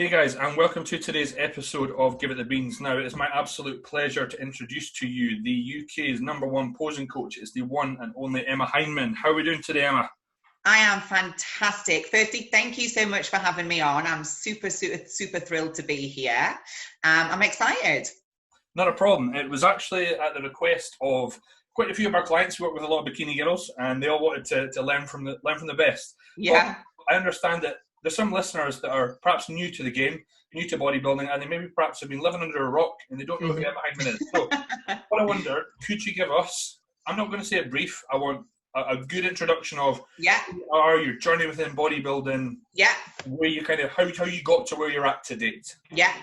Hey guys, and welcome to today's episode of Give It the Beans. Now, it is my absolute pleasure to introduce to you the UK's #1 posing coach. It's the one and only Emma Hyndman. How are we doing today, Emma? I am fantastic. Firstly, thank you so much for having me on. I'm super thrilled to be here. I'm excited. Not a problem. It was actually at the request of quite a few of our clients who work with a lot of bikini girls, and they all wanted to learn from the best. But Yeah. I understand that there's some listeners that are perhaps new to the game, new to bodybuilding, and they maybe perhaps have been living under a rock and they don't know who Emma Hyndman is. So, what I wonder, could you give us? I'm not going to say it brief. I want a good introduction of Yeah. who you are, your journey within bodybuilding, Yeah. where you kind of how you got to where you're at to date. Yeah.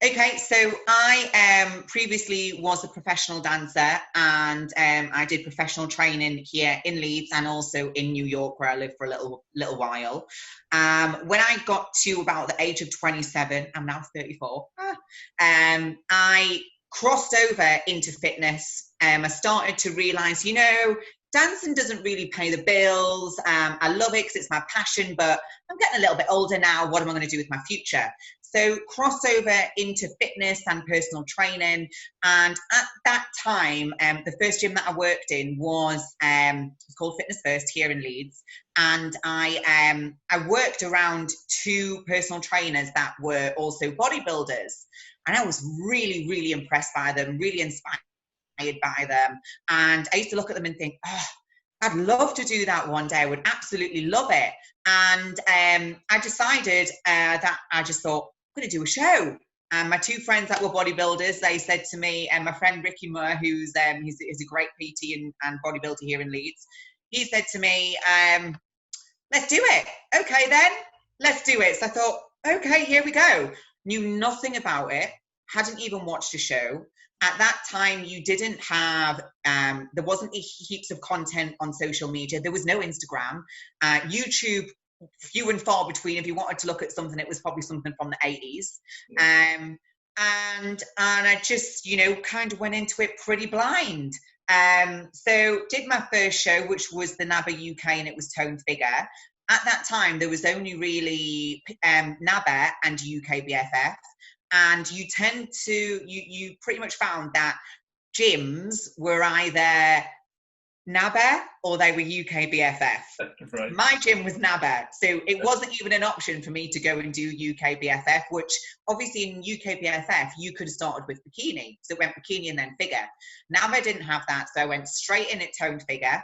Okay, so I previously was a professional dancer, and I did professional training here in Leeds and also in New York, where I lived for a little while. When I got to about the age of 27, I'm now 34. I crossed over into fitness. I started to realise, dancing doesn't really pay the bills. I love it because it's my passion, but I'm getting a little bit older now. What am I going to do with my future? So crossover into fitness and personal training. And at that time, the first gym that I worked in was called Fitness First here in Leeds. And I worked around two personal trainers that were also bodybuilders. And I was really, really impressed by them, really inspired by them. And I used to look at them and think, oh, I'd love to do that one day. I would absolutely love it. And I decided that I just thought, I'm going to do a show. And my two friends that were bodybuilders, they said to me, and my friend Ricky Moore, who's he's a great PT and bodybuilder here in Leeds, he said to me, let's do it. Okay, then, let's do it. So I thought, okay, here we go. Knew nothing about it, hadn't even watched a show. At that time, you didn't have, there wasn't heaps of content on social media. There was no Instagram. YouTube, few and far between. If you wanted to look at something, it was probably something from the 80s. And I just, kind of went into it pretty blind. So did my first show, which was the NABBA UK, and it was Tone Figure. At that time, there was only really NABBA and UK BFF. And you pretty much found that gyms were either NABBA or they were UK BFF. Right. My gym was NABBA, so it wasn't even an option for me to go and do UK BFF, which obviously in UK BFF, you could have started with bikini. So it went bikini and then figure. NABBA didn't have that, so I went straight in at toned figure.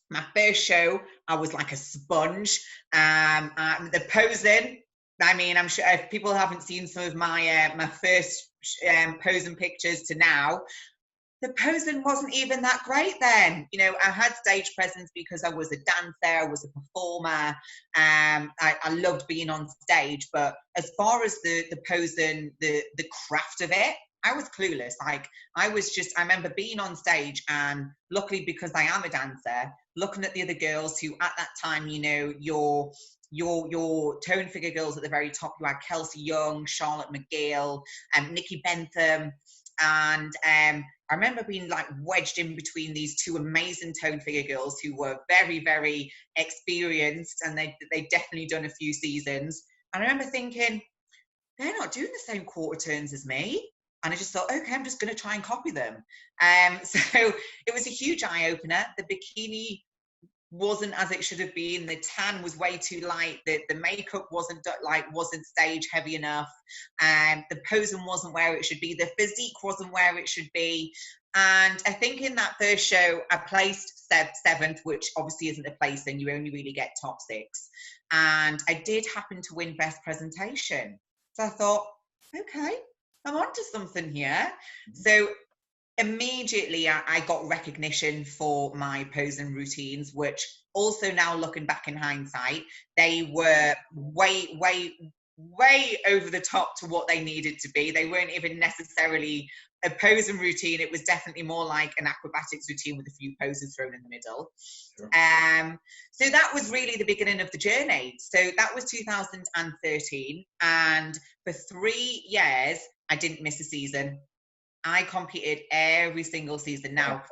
My first show, I was like a sponge. The posing, I mean, I'm sure if people haven't seen some of my my first posing pictures to now, the posing wasn't even that great then. I had stage presence because I was a dancer, I was a performer. I loved being on stage, but as far as the posing, the craft of it, I was clueless. Like I remember being on stage, and luckily because I am a dancer, looking at the other girls who at that time, your tone figure girls at the very top, you had Kelsey Young, Charlotte McGill, Nikki Bentham, and I remember being like wedged in between these two amazing tone figure girls who were very, very experienced, and they definitely done a few seasons. And I remember thinking, they're not doing the same quarter turns as me. And I just thought, okay, I'm just going to try and copy them. So it was a huge eye opener. The bikini wasn't as it should have been. The tan was way too light. The makeup wasn't stage heavy enough. The posing wasn't where it should be. The physique wasn't where it should be. And I think in that first show, I placed seventh, which obviously isn't a placing. You only really get top 6. And I did happen to win best presentation. So I thought, okay, I'm onto something here. So immediately I got recognition for my posing routines, which also now looking back in hindsight, they were way over the top to what they needed to be. They weren't even necessarily a posing routine. It was definitely more like an acrobatics routine with a few poses thrown in the middle. Sure. So that was really the beginning of the journey. So that was 2013. And for 3 years, I didn't miss a season. I competed every single season. Now,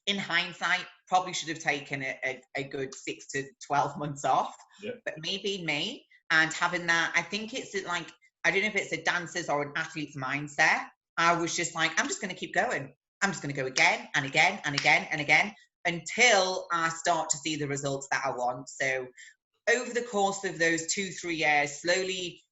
in hindsight, probably should have taken a good 6 to 12 months off. Yeah. But me being me, and having that, I think it's like, I don't know if it's a dancer's or an athlete's mindset. I was just like, I'm just going to keep going. I'm just going to go again and again and again and again until I start to see the results that I want. So over the course of those 2-3 years, slowly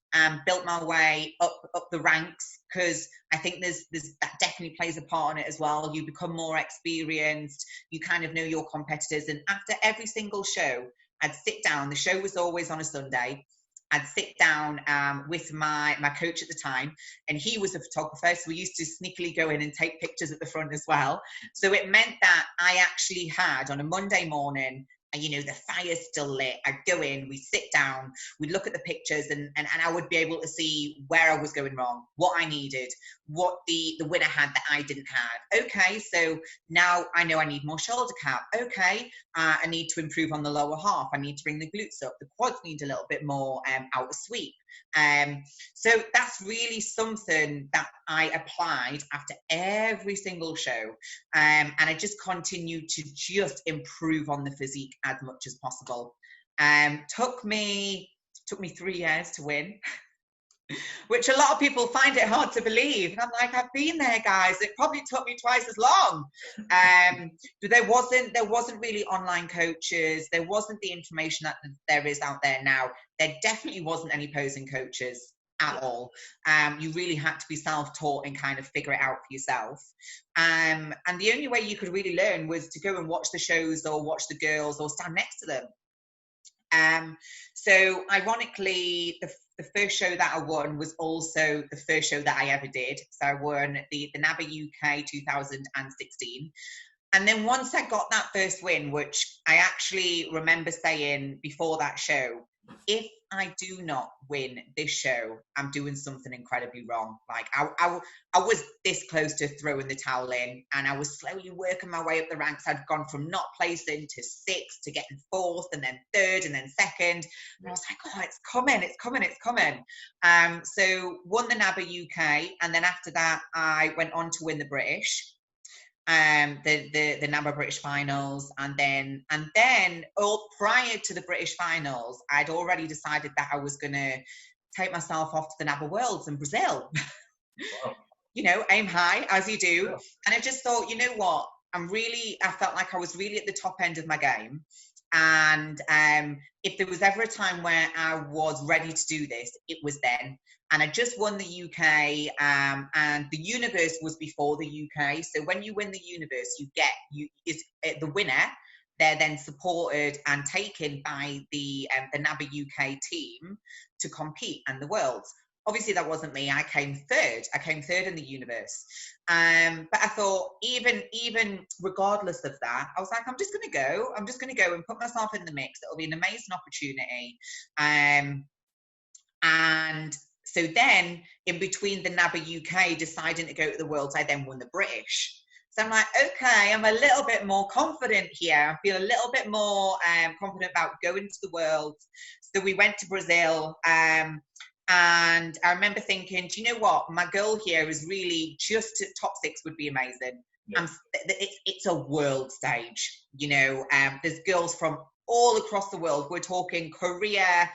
built my way up the ranks, because I think there's that definitely plays a part in it as well. You become more experienced, you kind of know your competitors, and after every single show, I'd sit down. The show was always on a Sunday. I'd sit down with my coach at the time, and he was a photographer, so we used to sneakily go in and take pictures at the front as well. So it meant that I actually had, on a Monday morning, you know, the fire's still lit. I'd go in, we'd sit down, we'd look at the pictures, and I would be able to see where I was going wrong, what I needed, what the winner had that I didn't have. Okay, so now I know I need more shoulder cap. Okay, I need to improve on the lower half. I need to bring the glutes up. The quads need a little bit more outer sweep. So that's really something that I applied after every single show, and I just continued to just improve on the physique as much as possible. Took me 3 years to win, which a lot of people find it hard to believe. And I'm like, I've been there, guys. It probably took me twice as long. But there wasn't really online coaches. There wasn't the information that there is out there now. There definitely wasn't any posing coaches at all. You really had to be self-taught and kind of figure it out for yourself. And the only way you could really learn was to go and watch the shows or watch the girls or stand next to them. So ironically, the first show that I won was also the first show that I ever did. So I won the NABA UK 2016. And then once I got that first win, which I actually remember saying before that show, if I do not win this show, I'm doing something incredibly wrong. Like I was this close to throwing the towel in, and I was slowly working my way up the ranks. I'd gone from not placing to 6th to getting 4th, and then 3rd, and then 2nd. And I was like, oh, it's coming, it's coming, it's coming. So won the NABA UK, and then after that, I went on to win the British. The NABA British finals, and then all prior to the British finals, I'd already decided that I was going to take myself off to the NABA Worlds in Brazil. Wow. You know, aim high as you do. Yeah. And I just thought, you know what, I felt like I was really at the top end of my game. And if there was ever a time where I was ready to do this, it was then. And I just won the UK, and the universe was before the UK. So when you win the universe, the winner. They're then supported and taken by the NABA UK team to compete in the Worlds. Obviously, that wasn't me. I came third. I came third in the universe. But I thought, even regardless of that, I was like, I'm just going to go. I'm just going to go and put myself in the mix. It'll be an amazing opportunity. And so then, in between the NABA UK deciding to go to the Worlds, I then won the British. So I'm like, okay, I'm a little bit more confident here. I feel a little bit more confident about going to the Worlds. So we went to Brazil. And I remember thinking, do you know what? My goal here is really just top 6 would be amazing. Yeah. It's a world stage, you know. There's girls from all across the world. We're talking Korea,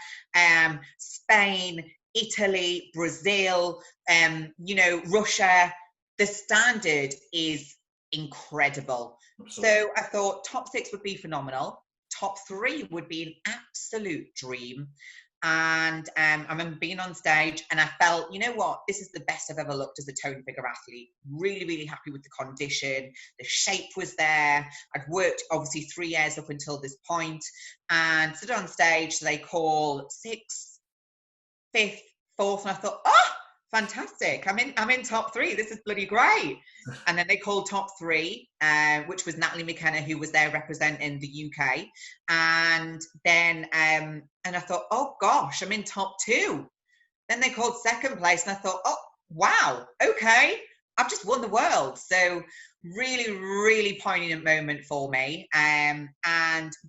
Spain, Italy, Brazil, you know, Russia. The standard is incredible. Absolutely. So I thought top 6 would be phenomenal. Top 3 would be an absolute dream. And I remember being on stage, and I felt, you know what, this is the best I've ever looked as a tone figure athlete. Really, really happy with the condition. The shape was there. I'd worked obviously 3 years up until this point, and stood on stage. They call 6th, 5th, 4th, and I thought, oh, fantastic. I'm in top 3. This is bloody great. And then they called top 3, which was Natalie McKenna, who was there representing the UK. And then, and I thought, oh gosh, I'm in top 2. Then they called 2nd place, and I thought, oh, wow, okay, I've just won the world. So really, really poignant moment for me. And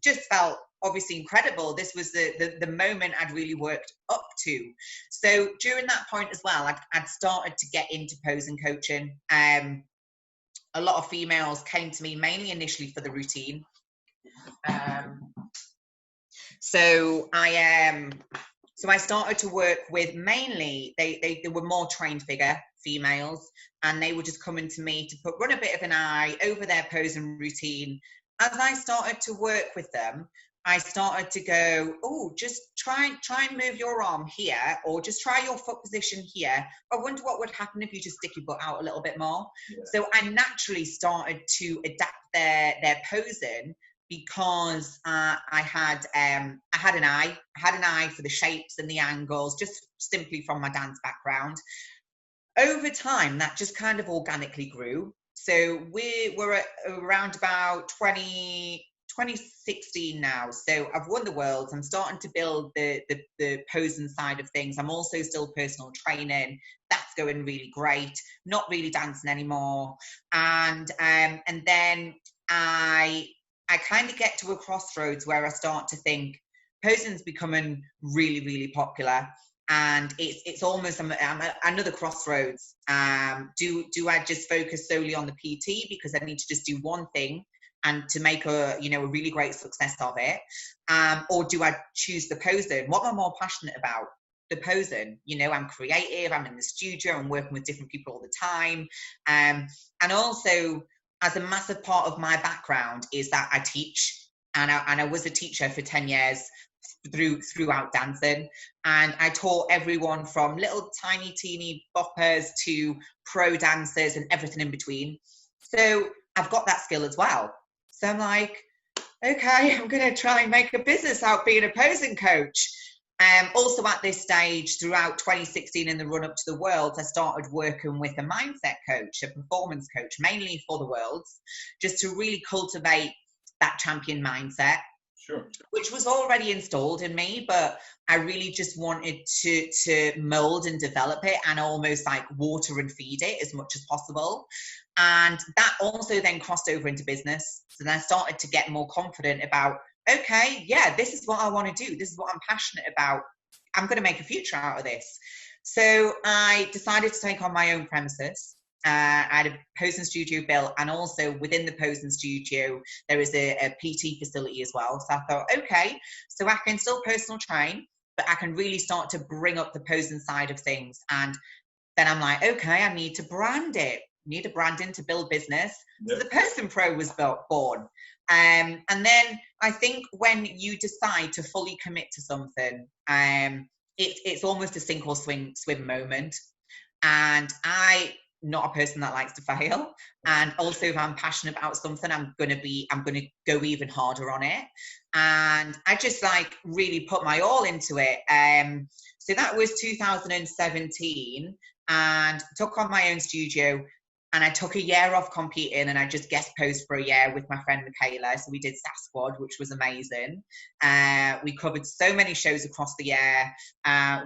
just felt obviously incredible. This was the moment I'd really worked up to. So during that point as well, I'd started to get into posing coaching. A lot of females came to me mainly initially for the routine. So So I started to work with mainly, they were more trained figure females, and they were just coming to me to run a bit of an eye over their pose and routine. As I started to work with them, I started to go, oh, just try and move your arm here, or just try your foot position here. I wonder what would happen if you just stick your butt out a little bit more. Yeah. So I naturally started to adapt their posing, because I had an eye for the shapes and the angles, just simply from my dance background. Over time, that just kind of organically grew. So we're at around about 2016 now. So I've won the Worlds. I'm starting to build the posing side of things. I'm also still personal training. That's going really great. Not really dancing anymore. And then I kind of get to a crossroads where I start to think posing's becoming really, really popular. And it's almost another crossroads. Do I just focus solely on the PT because I need to just do one thing and to make a really great success of it? Or do I choose the posing? What am I more passionate about? The posing. I'm creative, I'm in the studio, I'm working with different people all the time. And also, as a massive part of my background is that I teach, and I was a teacher for 10 years throughout dancing, and I taught everyone from little tiny teeny boppers to pro dancers and everything in between. So I've got that skill as well. So I'm like, okay, I'm going to try and make a business out being a posing coach. Also at this stage, throughout 2016 in the run up to the Worlds, I started working with a mindset coach, a performance coach, mainly for the Worlds, just to really cultivate that champion mindset. Sure. Which was already installed in me, but I really just wanted to mold and develop it and almost like water and feed it as much as possible. And that also then crossed over into business. So then I started to get more confident about, okay, yeah, this is what I want to do. This is what I'm passionate about. I'm going to make a future out of this. So I decided to take on my own premises. I had a posing studio built, and also within the posing studio there is a PT facility as well. So I thought, okay, so I can still personal train, but I can really start to bring up the posing side of things. And then I'm like, okay, I need to brand it. Need a branding to build business. Yep. So the Posing Pro was born. And then I think when you decide to fully commit to something, it's almost a sink or swim moment. And not a person that likes to fail, and also if I'm passionate about something, I'm gonna go even harder on it. And I just like really put my all into it. So that was 2017, and took on my own studio. And I took a year off competing, and I just guest posed for a year with my friend Michaela. So we did SAS Squad, which was amazing. We covered so many shows across the year.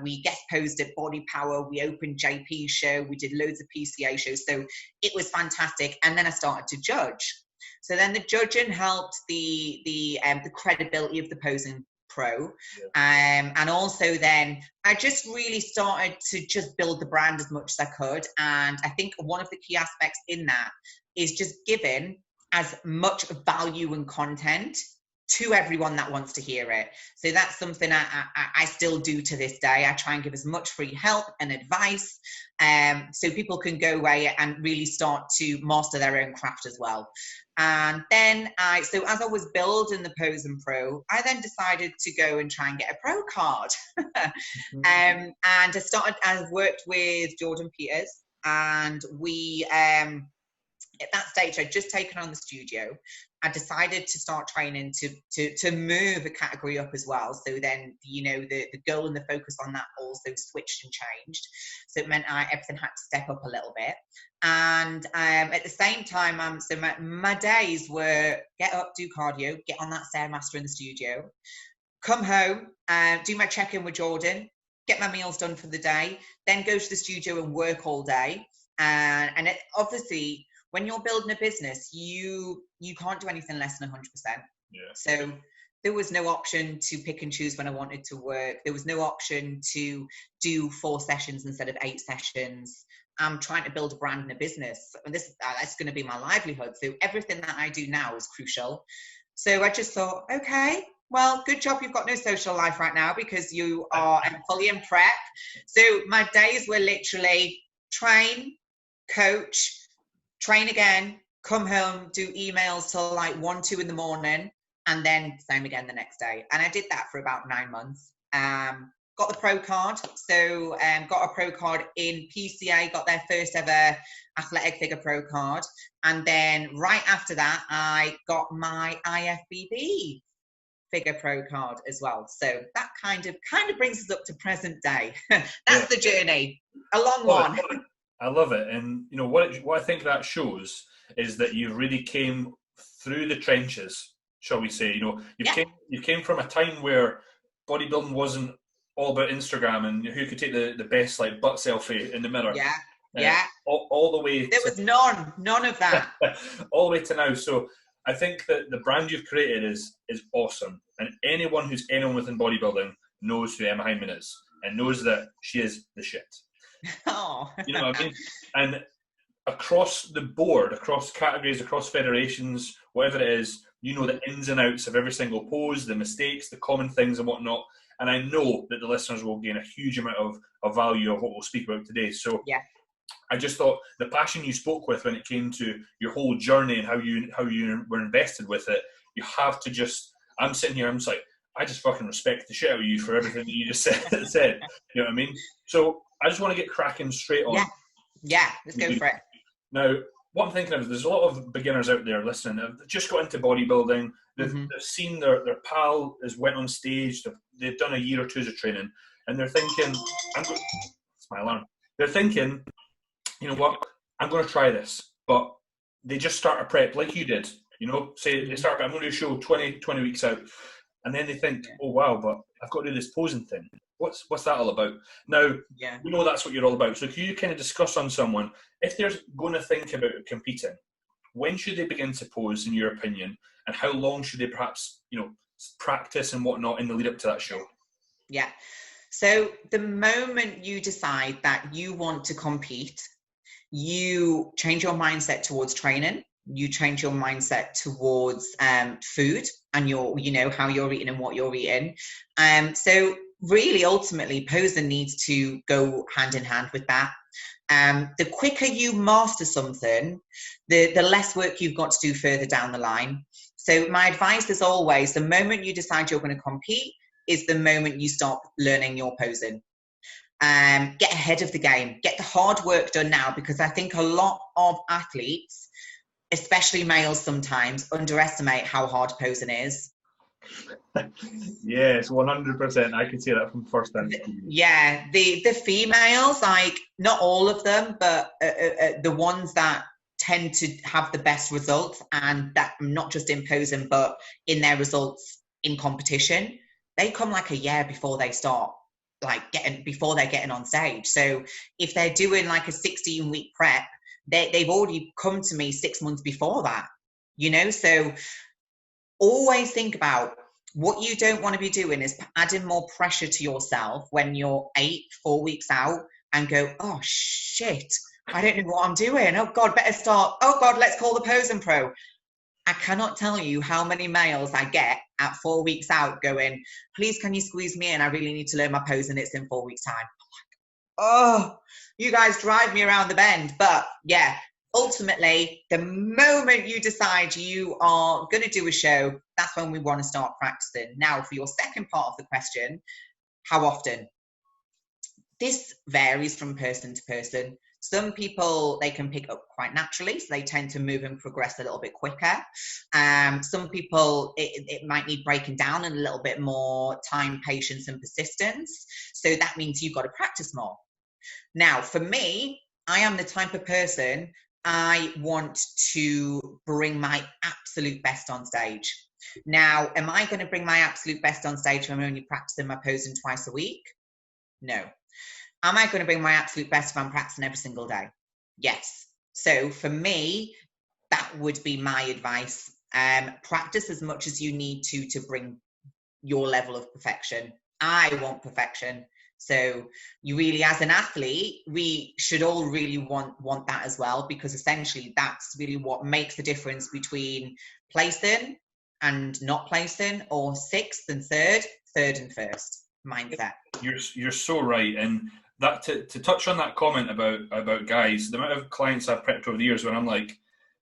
We guest posed at Body Power. We opened JP's show. We did loads of PCA shows. So it was fantastic. And then I started to judge. So then the judging helped the credibility of the Posing Pro. Yeah. And also then I just really started to just build the brand as much as I could. And I think one of the key aspects in that is just giving as much value and content to everyone that wants to hear it. So that's something I still do to this day. I try and give as much free help and advice, so people can go away and really start to master their own craft as well. And then so as I was building the Posing Pro, I then decided to go and try and get a pro card. And I worked with Jordan Peters, and we, at that stage, I'd just taken on the studio. I decided to start training to move a category up as well. So then, the goal and the focus on that also switched and changed. So it meant everything had to step up a little bit. And at the same time, so my days were get up, do cardio, get on that Stairmaster in the studio, come home, do my check-in with Jordan, get my meals done for the day, then go to the studio and work all day. And obviously, when you're building a business, you can't do anything less than 100%. Yeah. So there was no option to pick and choose when I wanted to work. There was no option to do 4 sessions instead of 8 sessions. I'm trying to build a brand and a business, and that's going to be my livelihood. So everything that I do now is crucial. So I just thought, okay, Well, good job you've got no social life right now because you are fully in prep. So my days were literally train, coach, train again, come home, do emails till like 1, 2 in the morning, and then same again the next day. And I did that for about 9 months. Got the pro card. So got a pro card in PCA, got their first ever athletic figure pro card. And then right after that, I got my IFBB figure pro card as well. So that kind of brings us up to present day. That's the journey. A long one. I love it. And you know what I think that shows is that you really came through the trenches, shall we say. You know, you came from a time where bodybuilding wasn't all about Instagram and who could take the best like butt selfie in the mirror. All the way there was none of that. All the way to now. So I think that the brand you've created is awesome, and anyone who's anyone within bodybuilding knows who Emma Hyndman is and knows that she is the shit. Oh. You know what I mean? And across the board, across categories, across federations, whatever it is, you know the ins and outs of every single pose, the mistakes, the common things and whatnot. And I know that the listeners will gain a huge amount of value of what we'll speak about today. So yeah. I just thought the passion you spoke with when it came to your whole journey and how you were invested with it, you have to just, I'm sitting here, I'm just like, I just fucking respect the shit out of you for everything that you just said. You know what I mean? So I just want to get cracking straight on. Yeah, let's go for it. Now, what I'm thinking of is there's a lot of beginners out there listening that have just got into bodybuilding. They've seen their pal has went on stage. They've done a year or two's of training, and they're thinking, it's my alarm. They're thinking, you know what, I'm going to try this. But they just start a prep like you did. You know, say they start, I'm going to do a show 20 weeks out. And then they think, oh, wow, but I've got to do this posing thing. What's that all about? Now, we know that's what you're all about. So can you kind of discuss on someone, if they're going to think about competing, when should they begin to pose, in your opinion? And how long should they perhaps, you know, practice and whatnot in the lead up to that show? Yeah. So the moment you decide that you want to compete, you change your mindset towards training. You change your mindset towards food and how you're eating and what you're eating. So really, ultimately, posing needs to go hand in hand with that. The quicker you master something, the less work you've got to do further down the line. So my advice is always, the moment you decide you're going to compete is the moment you start learning your posing. Get ahead of the game. Get the hard work done now, because I think a lot of athletes, especially males, sometimes underestimate how hard posing is. Yes, 100%. I can see that from first hand. Yeah, the females, like not all of them, but the ones that tend to have the best results, and that not just in posing, but in their results in competition, they come like a year before they start, before they're getting on stage. So if they're doing like a 16-week prep, they've already come to me 6 months before that, you know? So always think about what you don't want to be doing is adding more pressure to yourself when you're 4 weeks out and go, oh shit, I don't know what I'm doing. Oh God, better start. Oh God, let's call the posing pro. I cannot tell you how many mails I get at 4 weeks out going, please, can you squeeze me in? I really need to learn my pose and it's in 4 weeks time. Oh, you guys drive me around the bend. But yeah, ultimately, the moment you decide you are going to do a show, that's when we want to start practicing. Now, for your second part of the question, how often? This varies from person to person. Some people, they can pick up quite naturally, so they tend to move and progress a little bit quicker. Some people, it might need breaking down and a little bit more time, patience, and persistence. So that means you've got to practice more. Now, for me, I am the type of person, I want to bring my absolute best on stage. Now, am I going to bring my absolute best on stage if I'm only practicing my posing twice a week? No. Am I going to bring my absolute best if I'm practicing every single day? Yes. So for me, that would be my advice. Practice as much as you need to bring your level of perfection. I want perfection. So you really, as an athlete, we should all really want that as well, because essentially that's really what makes the difference between placing and not placing, or sixth and third, third and first mindset. You're so right, and that to touch on that comment about guys, the amount of clients I've prepped over the years when I'm like,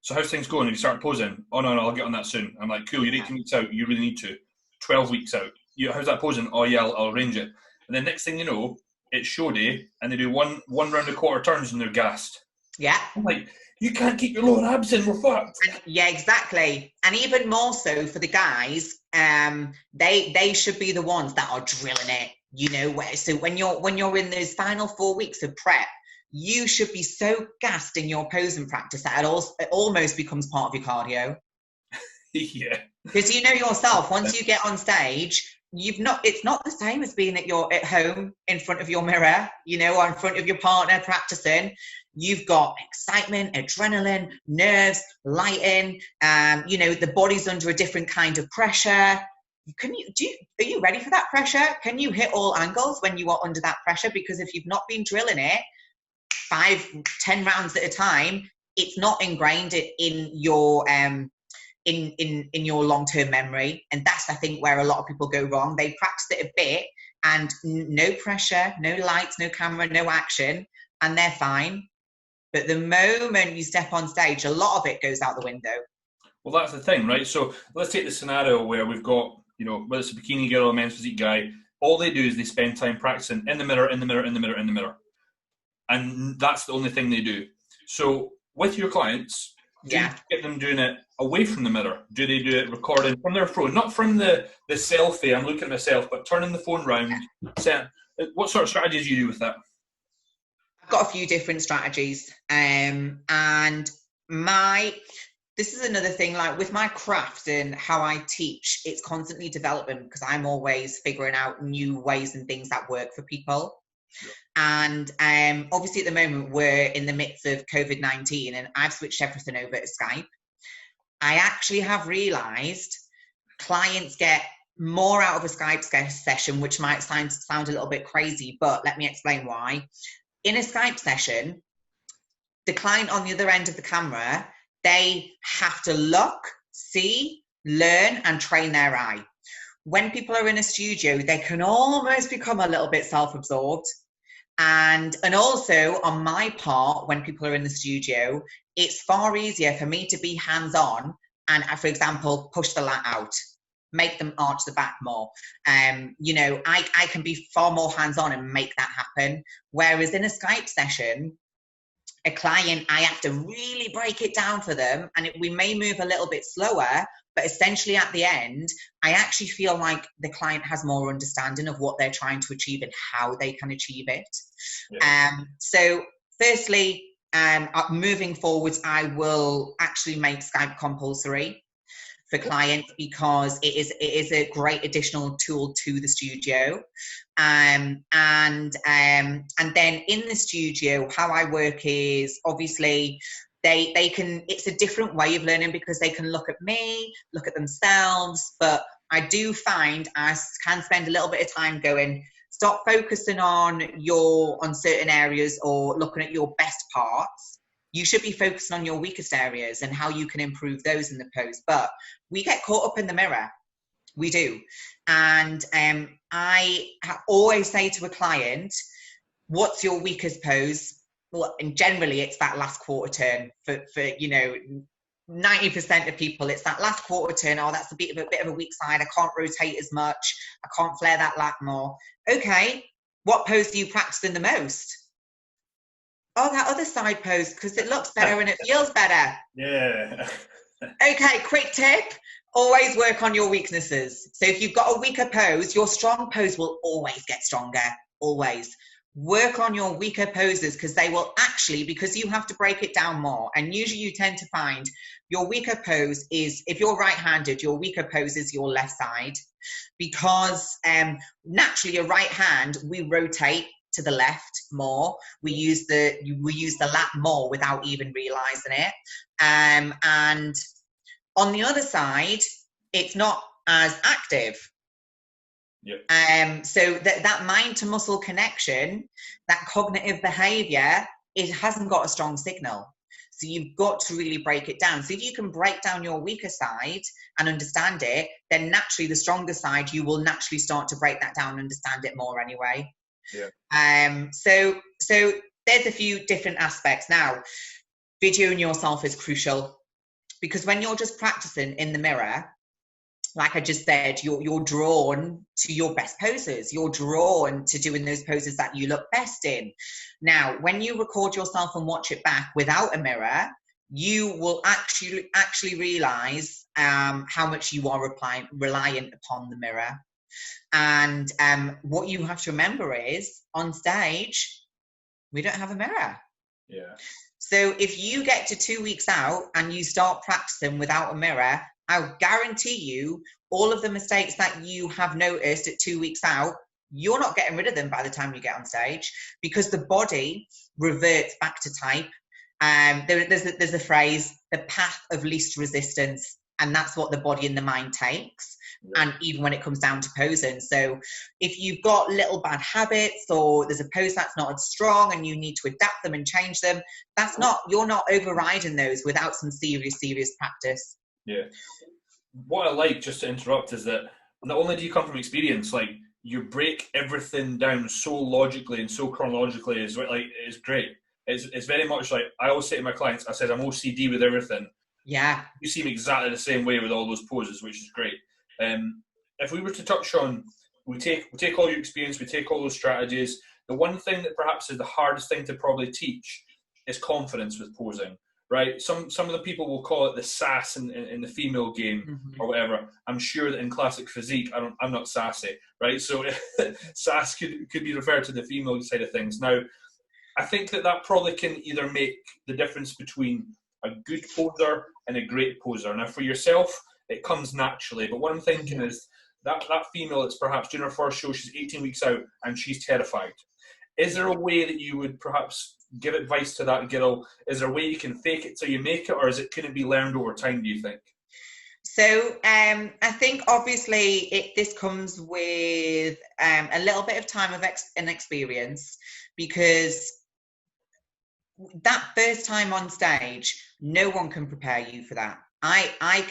so how's things going? Have you started posing? Oh no, I'll get on that soon. I'm like, cool, you're 18 weeks out. You really need to. 12 weeks out. How's that posing? Oh yeah, I'll arrange it. And then next thing you know, it's show day, and they do one round of quarter turns, and they're gassed. Yeah. I'm like, you can't keep your lower abs in. We're fucked. Yeah, exactly. And even more so for the guys, they should be the ones that are drilling it. You know, so when you're in those final 4 weeks of prep, you should be so gassed in your posing practice that it almost becomes part of your cardio. Yeah. Because you know yourself, once you get on stage, it's not the same as being at home in front of your mirror, you know, or in front of your partner practicing. You've got excitement, adrenaline, nerves, lighting, you know, the body's under a different kind of pressure. Are you ready for that pressure? Can you hit all angles when you are under that pressure? Because if you've not been drilling it 5-10 rounds at a time, it's not ingrained in your in your long-term memory. And that's, I think, where a lot of people go wrong. They practice it a bit and no pressure, no lights, no camera, no action, and they're fine. But the moment you step on stage, a lot of it goes out the window. Well, that's the thing, right? So let's take the scenario where we've got, you know, whether it's a bikini girl or a men's physique guy, all they do is they spend time practicing in the mirror, in the mirror, in the mirror, in the mirror. And that's the only thing they do. So with your clients, do you get them doing it away from the mirror? Do they do it recording from their phone? Not from the selfie, I'm looking at myself, but turning the phone round. What sort of strategies do you do with that? I've got a few different strategies. This is another thing, like with my craft and how I teach, it's constantly developing because I'm always figuring out new ways and things that work for people. Yeah. And obviously at the moment we're in the midst of COVID-19 and I've switched everything over to Skype. I actually have realized clients get more out of a Skype session, which might sound a little bit crazy, but let me explain why. In a Skype session, the client on the other end of the camera, they have to look, see, learn, and train their eye. When people are in a studio, they can almost become a little bit self-absorbed. And also on my part, when people are in the studio, it's far easier for me to be hands-on and, for example, push the lat out, make them arch the back more. You know, I can be far more hands-on and make that happen. Whereas in a Skype session, a client, I have to really break it down for them, and we may move a little bit slower, but essentially at the end, I actually feel like the client has more understanding of what they're trying to achieve and how they can achieve it. Yeah. So firstly, moving forwards, I will actually make Skype compulsory for clients because it is a great additional tool to the studio. And then in the studio, how I work is obviously they can, it's a different way of learning because they can look at me, look at themselves, but I do find I can spend a little bit of time going, stop focusing on certain areas or looking at your best parts. You should be focusing on your weakest areas and how you can improve those in the pose. But we get caught up in the mirror. We do. And I always say to a client, what's your weakest pose? Well, and generally it's that last quarter turn for you know, 90% of people, it's that last quarter turn. Oh, that's a bit of a weak side. I can't rotate as much. I can't flare that lat more. Okay, what pose do you practice in the most? Oh, that other side pose, because it looks better and it feels better. Yeah. Okay, quick tip. Always work on your weaknesses. So if you've got a weaker pose, your strong pose will always get stronger. Always. Work on your weaker poses because they will actually, because you have to break it down more. And usually you tend to find your weaker pose is, if you're right-handed, your weaker pose is your left side. Because naturally your right hand, we rotate to the left more. We use the lat more without even realizing it. And on the other side, it's not as active. Yep. So that mind to muscle connection, that cognitive behavior, it hasn't got a strong signal. So you've got to really break it down. So if you can break down your weaker side and understand it, then naturally the stronger side, you will naturally start to break that down and understand it more anyway. Yeah. So there's a few different aspects. Now, videoing yourself is crucial, because when you're just practicing in the mirror, like I just said, you're drawn to your best poses. You're drawn to doing those poses that you look best in. Now, when you record yourself and watch it back without a mirror, you will actually realize how much you are reliant upon the mirror. And what you have to remember is, on stage, we don't have a mirror. Yeah. So if you get to 2 weeks out and you start practicing without a mirror, I'll guarantee you all of the mistakes that you have noticed at 2 weeks out, you're not getting rid of them by the time you get on stage, because the body reverts back to type. There's a phrase, the path of least resistance, and that's what the body and the mind takes. Yeah. And even when it comes down to posing. So if you've got little bad habits, or there's a pose that's not as strong and you need to adapt them and change them, you're not overriding those without some serious practice. Yeah. What I like, just to interrupt, is that not only do you come from experience, like, you break everything down so logically and so chronologically, is great. It's very much like, I always say to my clients, I said, I'm OCD with everything. Yeah. You seem exactly the same way with all those poses, which is great. If we were to touch on, we take all your experience, we take all those strategies. The one thing that perhaps is the hardest thing to probably teach is confidence with posing, right? Some of the people will call it the sass in the female game, mm-hmm. or whatever. I'm sure that in classic physique, I'm not sassy, right? So sass could be referred to the female side of things. Now, I think that probably can either make the difference between a good poser and a great poser. Now, for yourself, it comes naturally. But what I'm thinking is that female that's perhaps doing her first show, she's 18 weeks out and she's terrified. Is there a way that you would perhaps give advice to that girl? Is there a way you can fake it till you make it, or can it be learned over time, do you think? So I think obviously this comes with a little bit of time of experience, because that first time on stage, no one can prepare you for that. I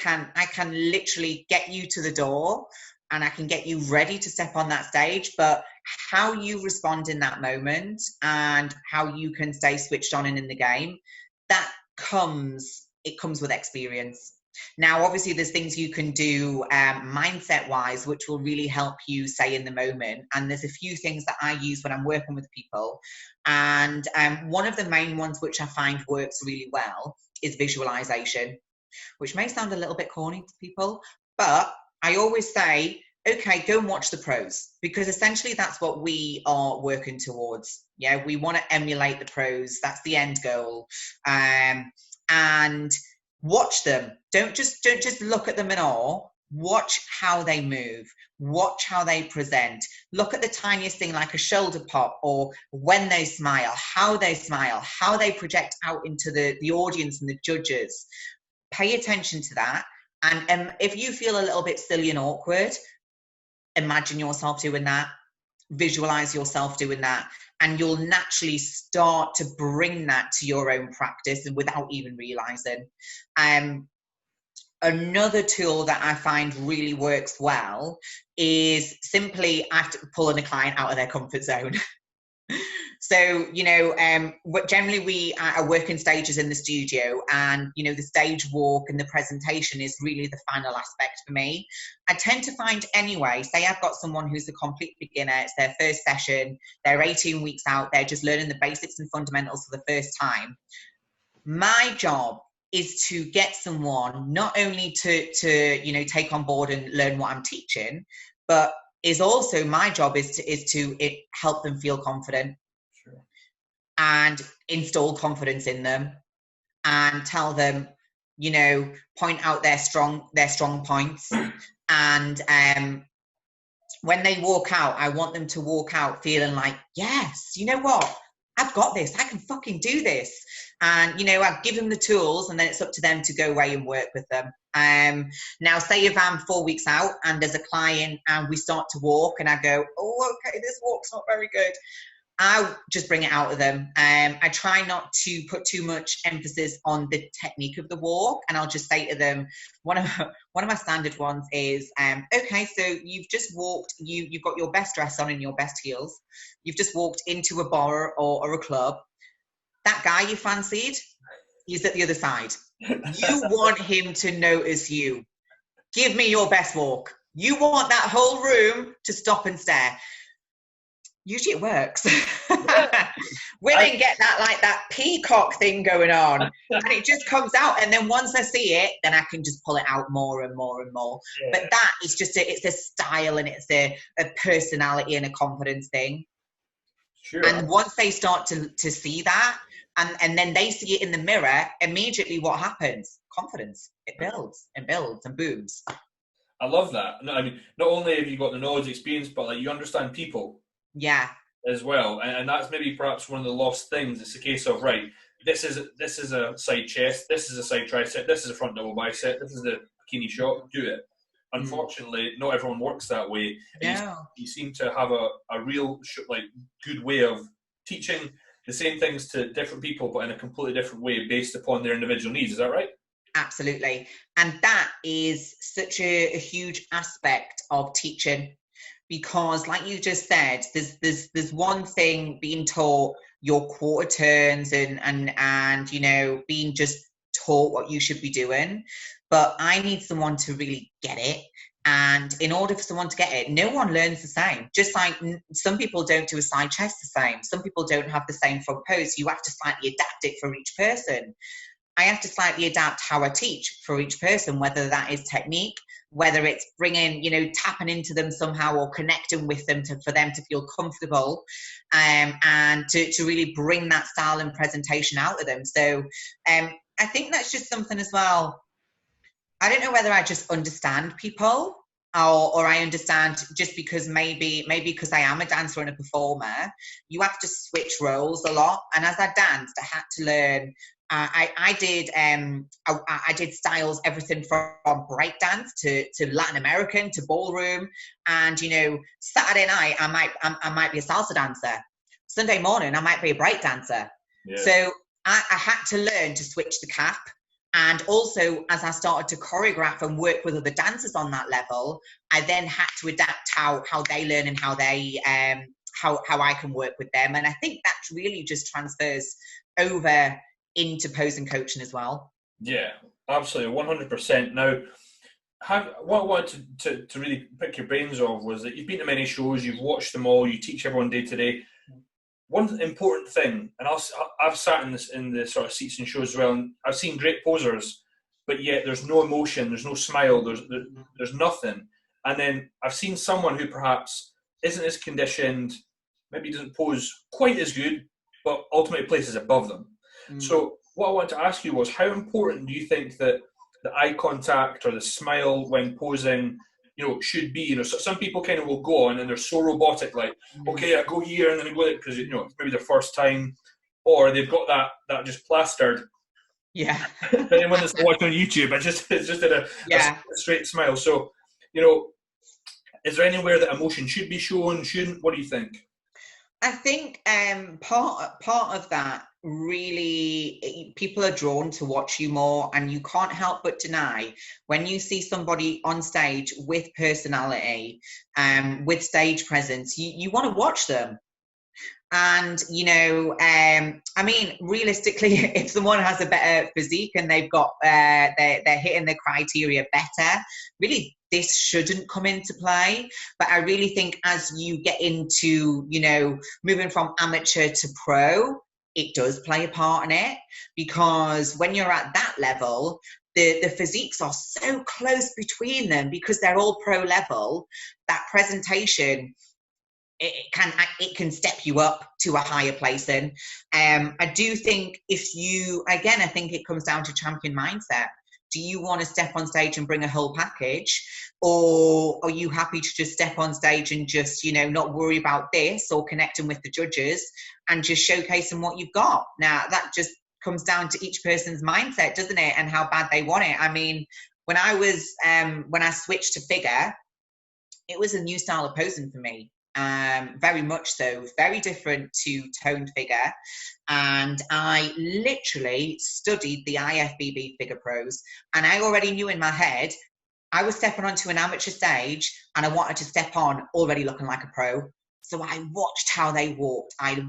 can literally get you to the door and I can get you ready to step on that stage, but how you respond in that moment and how you can stay switched on and in the game, it comes with experience. Now, obviously, there's things you can do mindset-wise, which will really help you stay in the moment. And there's a few things that I use when I'm working with people. And one of the main ones which I find works really well is visualization, which may sound a little bit corny to people, but I always say, okay, go and watch the pros, because essentially that's what we are working towards. Yeah, we want to emulate the pros. That's the end goal. And watch them. Don't just look at them in awe. Watch how they move. Watch how they present. Look at the tiniest thing, like a shoulder pop, or when they smile, how they project out into the audience and the judges. Pay attention to that. And if you feel a little bit silly and awkward, imagine yourself doing that. Visualize yourself doing that. And you'll naturally start to bring that to your own practice and without even realizing. Another tool that I find really works well is simply after pulling a client out of their comfort zone. So, generally we are working stages in the studio, and, the stage walk and the presentation is really the final aspect for me. I tend to find anyway, say I've got someone who's a complete beginner, it's their first session, they're 18 weeks out, they're just learning the basics and fundamentals for the first time. My job is to get someone not only to take on board and learn what I'm teaching, but is also my job is to help them feel confident. Sure. And install confidence in them, and tell them, point out their strong points. And when they walk out, I want them to walk out feeling like, yes, you know what? I've got this. I can fucking do this. And, I give them the tools, and then it's up to them to go away and work with them. Now, say if I'm 4 weeks out and there's a client and we start to walk and I go, oh, okay, this walk's not very good. I just bring it out of them. I try not to put too much emphasis on the technique of the walk, and I'll just say to them, one of my standard ones is, okay, so you've just walked, you've got your best dress on and your best heels. You've just walked into a bar or a club. That guy you fancied, he's at the other side. You want him to notice you. Give me your best walk. You want that whole room to stop and stare. Usually it works. Women get that peacock thing going on, and it just comes out. And then once I see it, then I can just pull it out more and more and more. Yeah. But that is just it's a style, and it's a personality and a confidence thing. Sure. And once they start to see that, and then they see it in the mirror, immediately what happens? Confidence. It builds and builds and booms. I love that. No, I mean, not only have you got the knowledge, experience, but like you understand people. Yeah. As well, and that's maybe perhaps one of the lost things. It's a case of, right, this is a side chest, this is a side tricep, this is a front double bicep, this is the bikini shot. Do it. Unfortunately, not everyone works that way. No. You seem to have a real good way of teaching the same things to different people, but in a completely different way based upon their individual needs. Is that right? Absolutely, and that is such a huge aspect of teaching. Because like you just said, there's one thing being taught your quarter turns and you know, being just taught what you should be doing. But I need someone to really get it. And in order for someone to get it, no one learns the same. Just like some people don't do a side chest the same. Some people don't have the same front pose. You have to slightly adapt it for each person. I have to slightly adapt how I teach for each person, whether that is technique, whether it's bringing, you know, tapping into them somehow or connecting with them for them to feel comfortable, and to really bring that style and presentation out of them. So I think that's just something as well. I don't know whether I just understand people or I understand just because maybe because I am a dancer and a performer, you have to switch roles a lot. And as I danced, I had to learn. I did styles, everything from breakdance to Latin American to ballroom, and you know, Saturday night I might be a salsa dancer. Sunday morning I might be a break dancer. Yeah. So I had to learn to switch the cap, and also as I started to choreograph and work with other dancers on that level, I then had to adapt how they learn and how they how I can work with them, and I think that really just transfers over into pose and coaching as well. Yeah, absolutely, 100%. Now, what I wanted to really pick your brains of was that you've been to many shows, you've watched them all, you teach everyone day to day. One important thing, and I've sat in the sort of seats and shows as well, and I've seen great posers, but yet there's no emotion, there's no smile, there's nothing. And then I've seen someone who perhaps isn't as conditioned, maybe doesn't pose quite as good, but ultimately places above them. So what I wanted to ask you was, how important do you think that the eye contact or the smile when posing, you know, should be? You know, so some people kind of will go on and they're so robotic, like, okay, I go here and then I go there because, you know, it's maybe their first time, or they've got that just plastered. Yeah. Anyone that's watching on YouTube, it's just a straight smile. So, you know, is there anywhere that emotion should be shown? Shouldn't? What do you think? I think part of that, really, people are drawn to watch you more, and you can't help but deny when you see somebody on stage with personality, with stage presence, you want to watch them. And you know, I mean, realistically, if someone has a better physique and they've got they're hitting the criteria better, really this shouldn't come into play. But I really think as you get into, you know, moving from amateur to pro, it does play a part in it, because when you're at that level, the physiques are so close between them because they're all pro level. That presentation, it can step you up to a higher place in. I do think I think it comes down to champion mindset. Do you want to step on stage and bring a whole package, or are you happy to just step on stage and just, you know, not worry about this or connecting with the judges and just showcasing what you've got? Now, that just comes down to each person's mindset, doesn't it? And how bad they want it. I mean, when I switched to figure, it was a new style of posing for me. very much so, very different to toned figure. And I literally studied the IFBB figure pros, and I already knew in my head I was stepping onto an amateur stage and I wanted to step on already looking like a pro. So I watched how they walked. I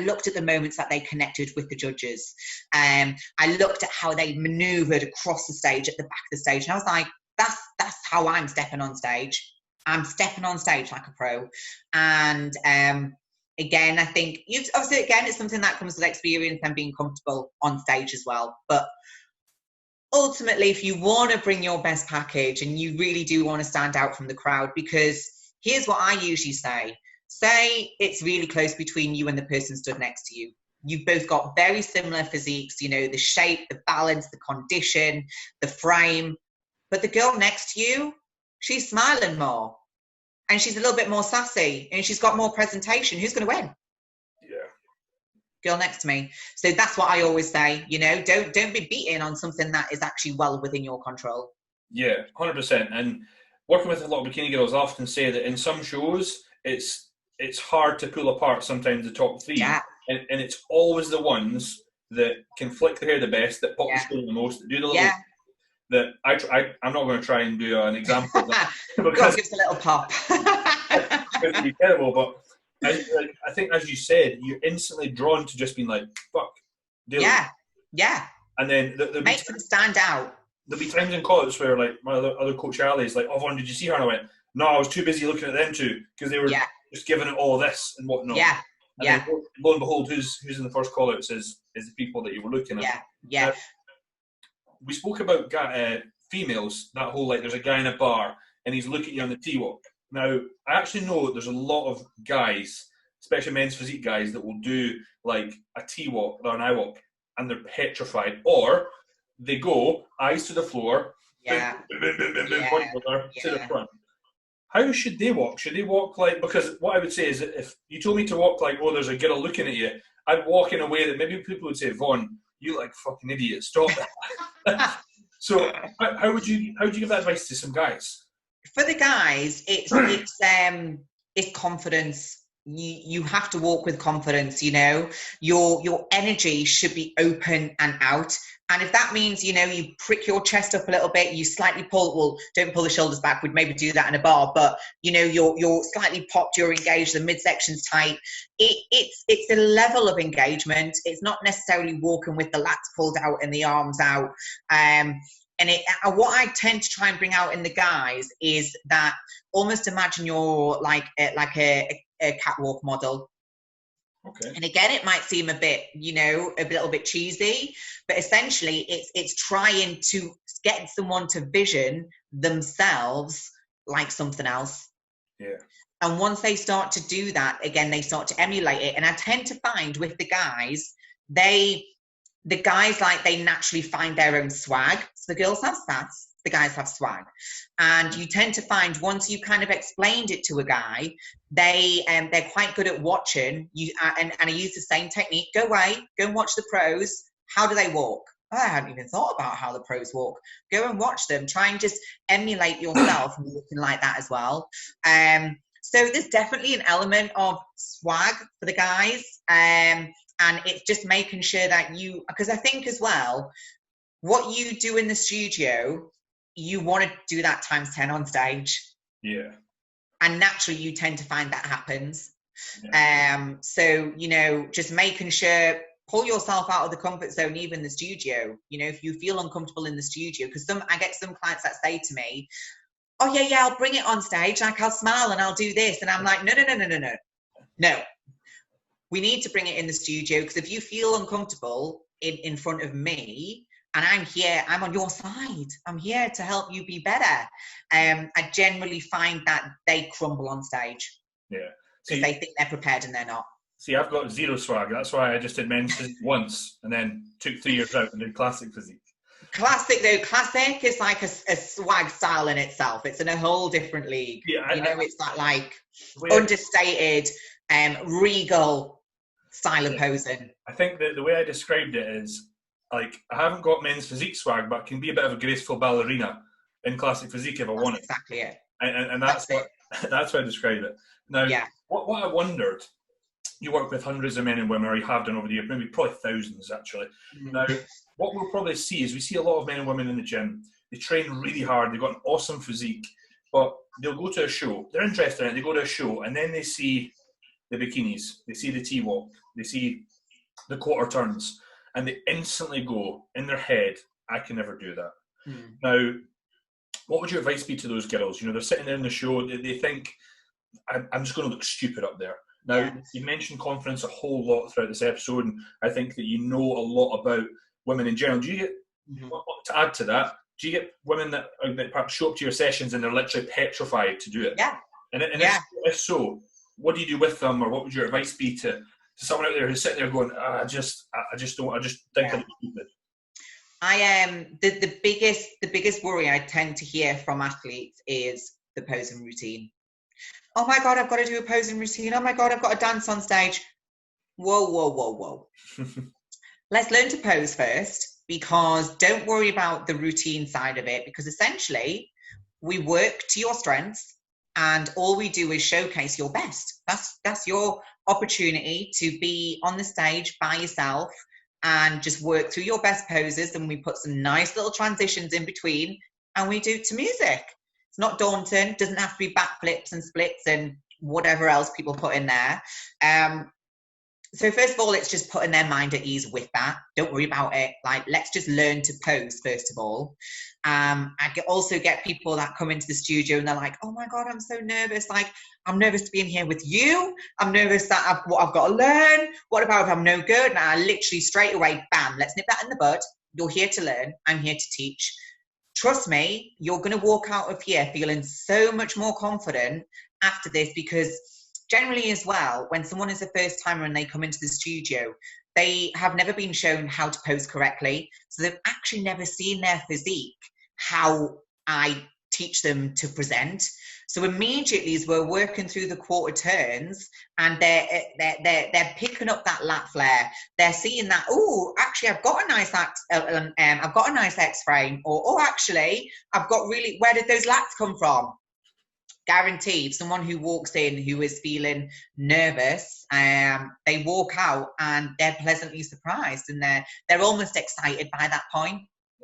looked at the moments that they connected with the judges. I looked at how they maneuvered across the stage, at the back of the stage. And I was like, that's how I'm stepping on stage. I'm stepping on stage like a pro. And again, I think, obviously, again, it's something that comes with experience and being comfortable on stage as well. But ultimately, if you want to bring your best package and you really do want to stand out from the crowd, because here's what I usually say. Say it's really close between you and the person stood next to you. You've both got very similar physiques, you know, the shape, the balance, the condition, the frame. But the girl next to you, she's smiling more. And she's a little bit more sassy. And she's got more presentation. Who's going to win? Yeah. Girl next to me. So that's what I always say, you know, don't be beaten on something that is actually well within your control. Yeah, 100%. And working with a lot of bikini girls, I often say that in some shows, it's hard to pull apart sometimes the top three. Yeah. And it's always the ones that can flick their hair the best, that pop the show the most, that do the little... Yeah. That I'm not going to try and do an example of that. Because gives a little pop. It's going to be terrible, but I think, as you said, you're instantly drawn to just being like, fuck. Yeah. And then makes them stand out. There'll be times in college where, like, my other coach Ali's like, oh, Vaughn, did you see her? And I went, no, I was too busy looking at them two because they were just giving it all this and whatnot. Yeah. And then, lo and behold, who's in the first call outs is the people that you were looking at. Yeah. We spoke about females, that whole, like, there's a guy in a bar and he's looking at you on the T-walk. Now, I actually know there's a lot of guys, especially men's physique guys, that will do, like, a T-walk or an I-walk and they're petrified. Or they go, eyes to the floor, to the front. How should they walk? Should they walk like, because what I would say is that if you told me to walk like, oh, there's a girl looking at you, I'd walk in a way that maybe people would say, Vaughn, you like fucking idiot, stop that. So how would you give that advice to some guys? For the guys, it's confidence. You have to walk with confidence, you know. Your energy should be open and out. And if that means, you know, you prick your chest up a little bit, you slightly don't pull the shoulders back, we'd maybe do that in a bar, but, you know, you're slightly popped, you're engaged, the midsection's tight. It's a level of engagement. It's not necessarily walking with the lats pulled out and the arms out. And what I tend to try and bring out in the guys is that almost imagine you're like a catwalk model. Okay. And again, it might seem a bit, you know, a little bit cheesy, but essentially it's trying to get someone to vision themselves like something else. Yeah. And once they start to do that, again, they start to emulate it. And I tend to find with the guys, they naturally find their own swag. So the girls have sass, the guys have swag. And you tend to find once you kind of explained it to a guy, they're quite good at watching you. And I use the same technique. Go away, go and watch the pros. How do they walk? Oh, I hadn't even thought about how the pros walk. Go and watch them. Try and just emulate yourself looking like that as well. So there's definitely an element of swag for the guys. And it's just making sure that because I think as well, what you do in the studio, you want to do that times 10 on stage. Yeah. And naturally you tend to find that happens. Yeah. So, you know, just making sure, pull yourself out of the comfort zone, even the studio. You know, if you feel uncomfortable in the studio, because I get some clients that say to me, oh yeah, I'll bring it on stage. Like I'll smile and I'll do this. And I'm like, no. We need to bring it in the studio, because if you feel uncomfortable in front of me, and I'm here, I'm on your side. I'm here to help you be better. I generally find that they crumble on stage. Yeah. Because they think they're prepared and they're not. See, I've got zero swag. That's why I just did men's physique once and then took 3 years out and did classic physique. Classic is like a swag style in itself. It's in a whole different league. Yeah, it's that like understated, regal style of posing. I think that the way I described it is, like, I haven't got men's physique swag, but I can be a bit of a graceful ballerina in classic physique if I want it. Exactly it. And that's what That's how I describe it. Now, Yeah. what I wondered, you work with hundreds of men and women, or you have done over the years, maybe probably thousands actually. Now, what we'll probably see is we see a lot of men and women in the gym. They train really hard. They've got an awesome physique, but they'll go to a show. They're interested in it. They go to a show, and then they see the bikinis. They see the T-walk. They see the quarter turns, and they instantly go in their head, I can never do that. Now, what would your advice be to those girls? You know, they're sitting there in the show, they think, I'm just going to look stupid up there. Now, you mentioned confidence a whole lot throughout this episode, and I think that you know a lot about women in general. Do you get, to add to that, do you get women that perhaps show up to your sessions and they're literally petrified to do it? Yeah. And if so, what do you do with them, or what would your advice be to someone out there who's sitting there going, I just think I'm stupid? I am the biggest worry I tend to hear from athletes is the posing routine. Oh my God, I've got to do a posing routine. Oh my God, I've got to dance on stage. Whoa. Let's learn to pose first, because don't worry about the routine side of it, because essentially we work to your strengths and all we do is showcase your best. That's your opportunity to be on the stage by yourself and just work through your best poses, and we put some nice little transitions in between and we do it to music. It's not daunting, doesn't have to be backflips and splits and whatever else people put in there. So first of all, it's just putting their mind at ease with that. Don't worry about it. Like, let's just learn to pose first of all. I also get people that come into the studio and they're like, oh my God, I'm so nervous. Like, I'm nervous to be in here with you. I'm nervous that what I've got to learn. What about if I'm no good? And I literally straight away, bam, let's nip that in the bud. You're here to learn. I'm here to teach. Trust me, you're going to walk out of here feeling so much more confident after this, because generally as well, when someone is a first timer and they come into the studio, they have never been shown how to pose correctly. So they've actually never seen their physique, how I teach them to present. So immediately as we're working through the quarter turns and they're picking up that lat flare, they're seeing that, oh, actually I've got a nice I've got a nice X frame, or oh, actually I've got really, where did those lats come from? Guaranteed, someone who walks in who is feeling nervous, they walk out and they're pleasantly surprised, and they're almost excited by that point.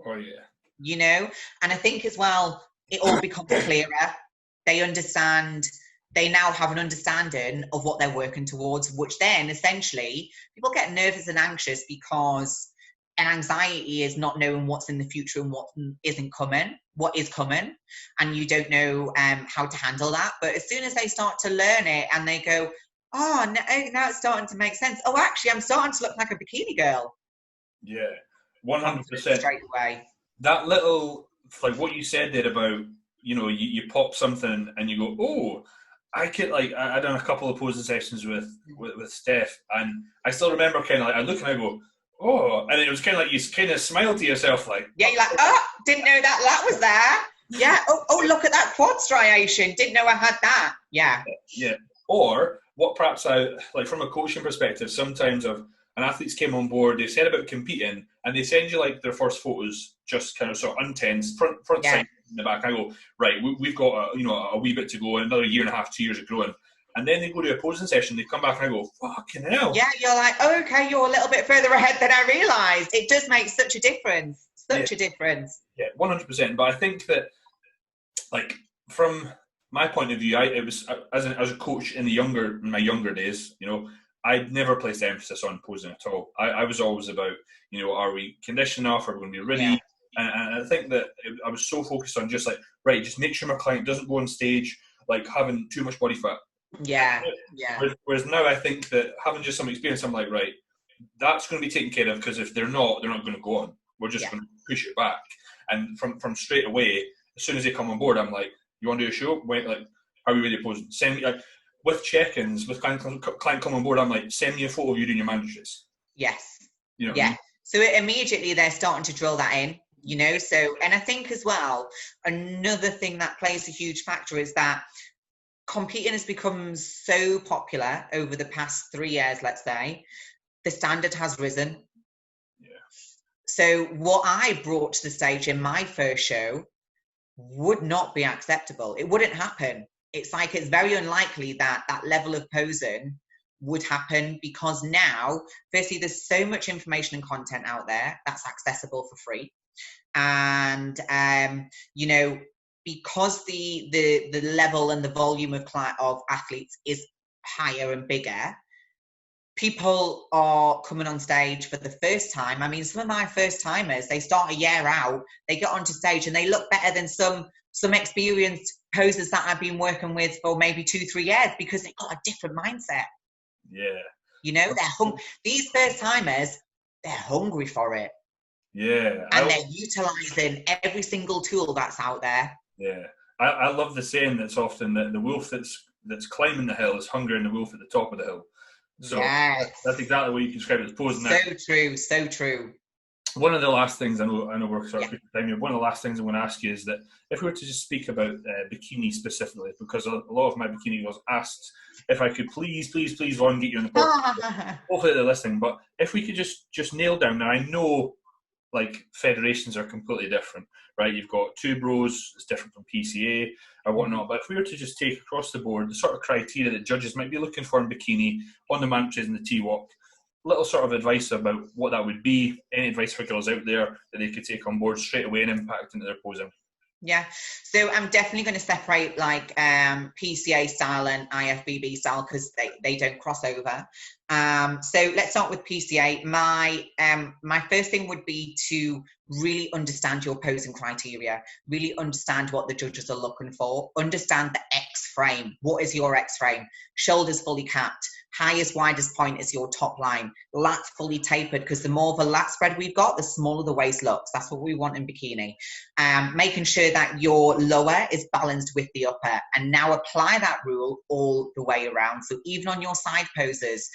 Oh yeah. You know, and I think as well, it all becomes clearer. They understand. They now have an understanding of what they're working towards, which then essentially people get nervous and anxious because an anxiety is not knowing what's in the future and what isn't coming, what is coming, and you don't know how to handle that. But as soon as they start to learn it and they go, oh, now it's starting to make sense. Oh, actually, I'm starting to look like a bikini girl. Yeah, 100%. Straight away. That little, like what you said there about, you know, you pop something and you go, oh, I could, like, I done a couple of posing sessions with Steph, and I still remember kind of like, I look and I go, oh, and it was kind of like you kind of smile to yourself, like, yeah, you're like, oh, didn't know that was there. Yeah. Oh, look at that quad striation. Didn't know I had that. Yeah. Yeah. Or what perhaps I like from a coaching perspective, sometimes of an athlete's came on board, they said about competing, and they send you like their first photos, just kind of sort of untensed, front side in the back. I go, right, we've got a wee bit to go, and another year and a half, 2 years of growing. And then they go to a posing session, they come back and I go, fucking hell. Yeah, you're like, oh, okay, you're a little bit further ahead than I realised. It does make such a difference. Such a difference. Yeah, 100%. But I think that, like, from my point of view, it was as a coach in my younger days, you know, I'd never placed emphasis on posing at all. I was always about, you know, are we conditioned enough? Are we going to be ready? Yeah. And I think that I was so focused on just like, right, just make sure my client doesn't go on stage like having too much body fat. Yeah. Whereas now I think that having just some experience, I'm like, right, that's going to be taken care of, because if they're not going to go on. We're just going to push it back. And from straight away, as soon as they come on board, I'm like, you want to do a show? Wait, like, are we ready to pose? Send me, like, with check-ins, with client come on board, I'm like, send me a photo of you doing your mandatories. Yes. You know. Yeah. So immediately they're starting to drill that in, you know. So, and I think as well, another thing that plays a huge factor is that competing has become so popular over the past 3 years, let's say. The standard has risen. Yeah. So what I brought to the stage in my first show would not be acceptable. It wouldn't happen. it's like it's very unlikely that that level of posing would happen, because now, firstly, there's so much information and content out there that's accessible for free. And, you know, because the level and the volume of athletes is higher and bigger, people are coming on stage for the first time. I mean, some of my first timers, they start a year out, they get onto stage and they look better than some experienced posers that I've been working with for maybe 2-3 years, because they've got a different mindset. Yeah. You know, these first timers, they're hungry for it. Yeah. And they're utilising every single tool that's out there. Yeah. I love the saying that's often that the wolf that's climbing the hill is hungrier than the wolf at the top of the hill. So yes. That's exactly what you can describe it as posing. So true. One of the last things, I know we're sort of time here. One of the last things I'm going to ask you is that if we were to just speak about bikini specifically, because a lot of my bikini girls asked if I could please, Ron, get you on the podcast. Hopefully they're listening. But if we could just nail down, now I know like federations are completely different, right? You've got two bros, it's different from PCA or whatnot. But if we were to just take across the board the sort of criteria that judges might be looking for in bikini, on the manches and the T-walk, little sort of advice about what that would be, any advice for girls out there that they could take on board straight away and impact into their posing. Yeah, so I'm definitely going to separate like PCA style and IFBB style, because they don't cross over. So let's start with PCA. My first thing would be to really understand your posing criteria, really understand what the judges are looking for, understand the X frame. What is your X frame? Shoulders fully capped, highest, widest point is your top line, lats fully tapered, because the more of a lat spread we've got, the smaller the waist looks. That's what we want in bikini. Making sure that your lower is balanced with the upper, and now apply that rule all the way around. So even on your side poses,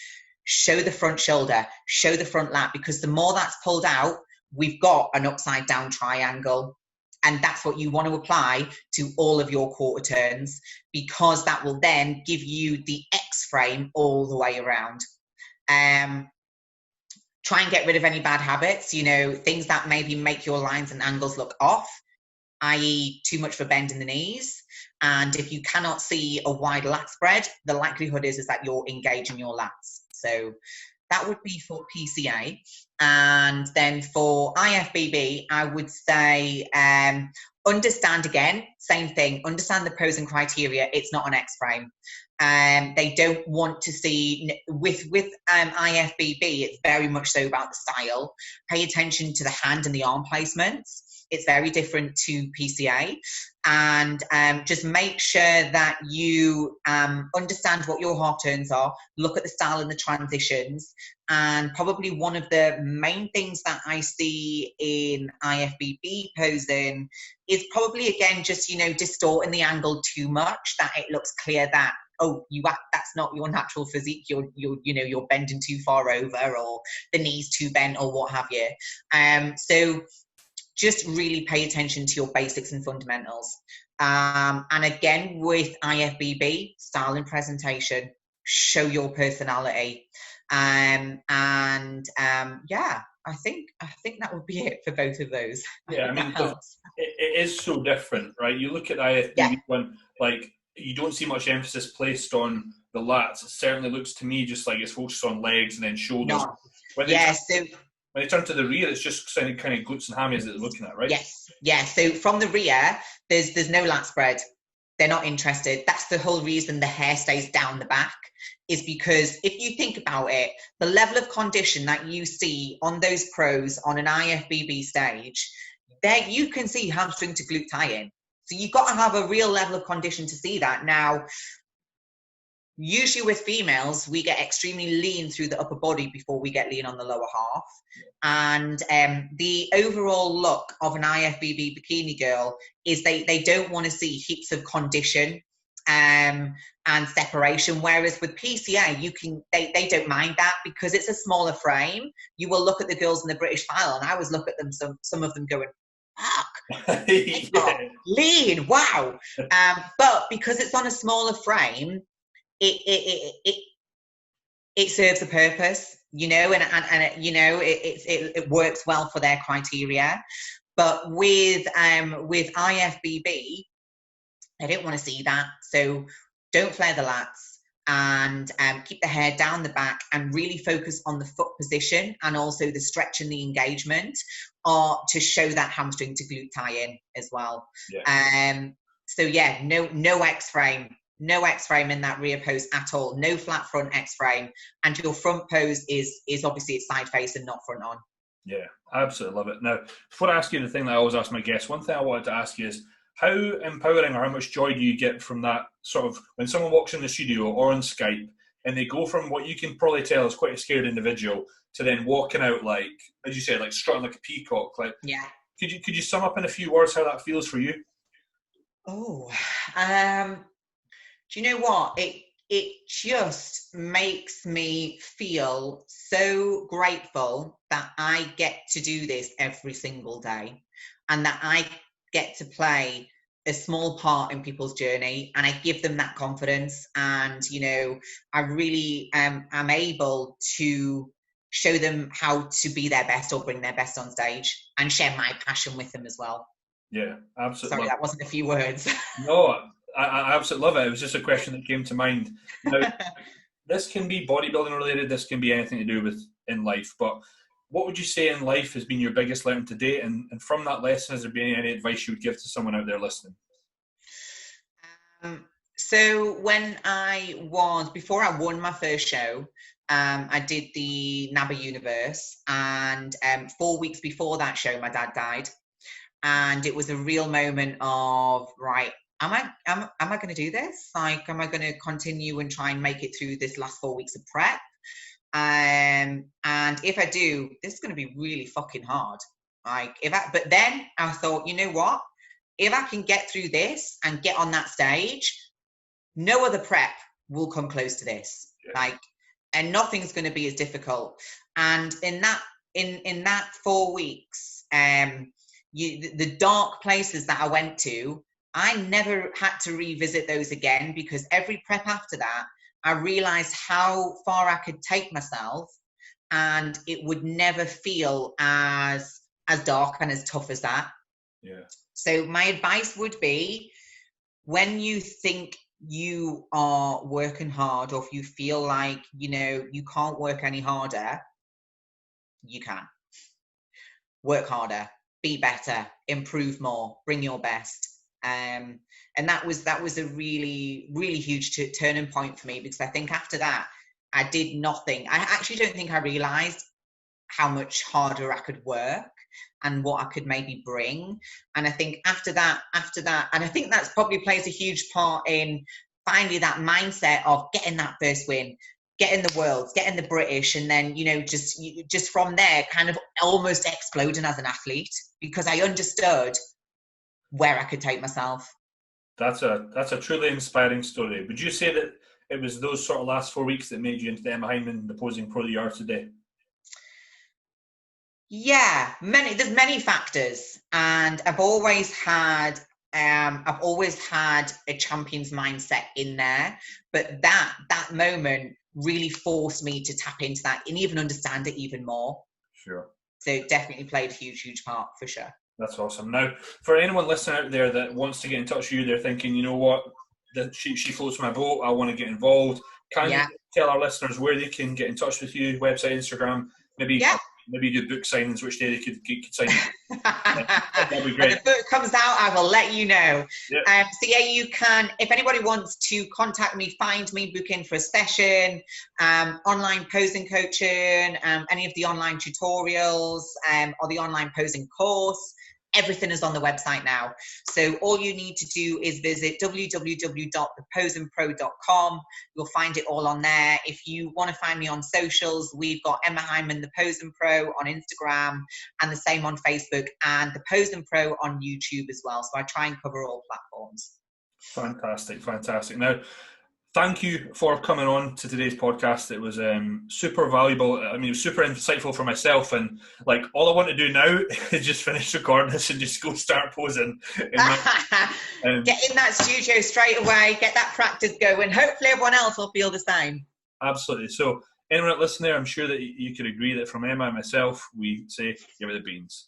show the front shoulder, show the front lat, because the more that's pulled out, we've got an upside down triangle. And that's what you want to apply to all of your quarter turns, because that will then give you the X frame all the way around. Try and get rid of any bad habits, you know, things that maybe make your lines and angles look off, i.e. too much of a bend in the knees. And if you cannot see a wide lat spread, the likelihood is that you're engaging your lats. So that would be for PCA. And then for IFBB, I would say understand, again, same thing, understand the posing criteria. It's not an X frame. They don't want to see, with IFBB, it's very much so about the style. Pay attention to the hand and the arm placements. It's very different to PCA. And just make sure that you understand what your half turns are, look at the style and the transitions. And probably one of the main things that I see in IFBB posing is probably, again, just, you know, distorting the angle too much, that it looks clear that, oh, that's not your natural physique, you're bending too far over, or the knees too bent, or what have you. So just really pay attention to your basics and fundamentals. And again, with IFBB, style and presentation, show your personality. Yeah, I think that would be it for both of those. Yeah, I mean, it is so different, right? You look at the IFBB one, like, you don't see much emphasis placed on the lats. It certainly looks to me just like it's focused on legs and then shoulders. No. When they turn to the rear, it's just kind of glutes and hammies that they're looking at, right? Yes. So from the rear, there's no lat spread. They're not interested. That's the whole reason the hair stays down the back, is because if you think about it, the level of condition that you see on those pros on an IFBB stage, there you can see hamstring to glute tie-in. So you've got to have a real level of condition to see that. Now, usually with females, we get extremely lean through the upper body before we get lean on the lower half. And the overall look of an IFBB bikini girl is they don't want to see heaps of condition and separation. Whereas with PCA, they don't mind that, because it's a smaller frame. You will look at the girls in the British file, and I always look at them, some of them going, fuck, lean, wow. But because it's on a smaller frame, it serves a purpose, you know, and you know, it works well for their criteria. But with IFBB, I don't want to see that. So don't flare the lats, and keep the hair down the back and really focus on the foot position and also the stretch and the engagement to show that hamstring to glute tie in as well. Yeah. So yeah, no X-frame. No X-frame in that rear pose at all. No flat front X-frame. And your front pose is obviously it's side face and not front on. Yeah, I absolutely love it. Now, before I ask you the thing that I always ask my guests, one thing I wanted to ask you is how empowering or how much joy do you get from that sort of when someone walks in the studio or on Skype and they go from what you can probably tell is quite a scared individual to then walking out like, as you said, like strutting like a peacock. Like, yeah. Could you sum up in a few words how that feels for you? Oh, do you know what? It just makes me feel so grateful that I get to do this every single day, and that I get to play a small part in people's journey, and I give them that confidence. And, you know, I really am able to show them how to be their best or bring their best on stage and share my passion with them as well. Yeah, absolutely. Sorry, that wasn't a few words. No, I absolutely love it. It was just a question that came to mind. Now, this can be bodybuilding related. This can be anything to do with in life. But what would you say in life has been your biggest lesson to date? And from that lesson, has there been any advice you would give to someone out there listening? So before I won my first show, I did the NABA Universe, and 4 weeks before that show, my dad died. And it was a real moment of, right, am I going to do this? Like, am I going to continue and try and make it through this last 4 weeks of prep? And if I do, this is going to be really fucking hard. But then I thought, you know what? If I can get through this and get on that stage, no other prep will come close to this. Yeah. And nothing's going to be as difficult. And in that 4 weeks, the dark places that I went to, I never had to revisit those again, because every prep after that, I realized how far I could take myself, and it would never feel as dark and as tough as that. Yeah. So my advice would be, when you think you are working hard, or if you feel like, you know, you can't work any harder, you can. Work harder, be better, improve more, bring your best. And that was a really, really huge turning point for me, because I think after that, I did nothing. I actually don't think I realized how much harder I could work and what I could maybe bring. And I think after that, and I think that's probably plays a huge part in finding that mindset of getting that first win, getting the Worlds, getting the British, and then, you know, just from there, kind of almost exploding as an athlete, because I understood where I could take myself. That's a truly inspiring story. Would you say that it was those sort of last 4 weeks that made you into the Emma Hyndman, the posing pro that you are today? Yeah, there's many factors, and I've always had a champion's mindset in there, but that moment really forced me to tap into that and even understand it even more. Sure. So definitely played a huge part, for sure. That's awesome. Now, for anyone listening out there that wants to get in touch with you, they're thinking, you know what, she floats my boat, I want to get involved. Can you tell our listeners where they can get in touch with you? Website, Instagram, maybe do book signings, which day they could sign. That'd be great. When the book comes out, I will let you know. Yeah. So yeah, you can, if anybody wants to contact me, find me, book in for a session, online posing coaching, any of the online tutorials, or the online posing course. Everything is on the website now. So all you need to do is visit www.theposingpro.com. You'll find it all on there. If you want to find me on socials, we've got Emma Hyndman, the Posing Pro on Instagram, and the same on Facebook, and the Posing Pro on YouTube as well. So I try and cover all platforms. Fantastic. Now, thank you for coming on to today's podcast. It was super valuable. I mean, it was super insightful for myself. And like, all I want to do now is just finish recording this and just go start posing. Get in that studio straight away. Get that practice going. Hopefully, everyone else will feel the same. Absolutely. So, anyone that listens there, I'm sure that you could agree that from Emma and myself, we say, give it the beans.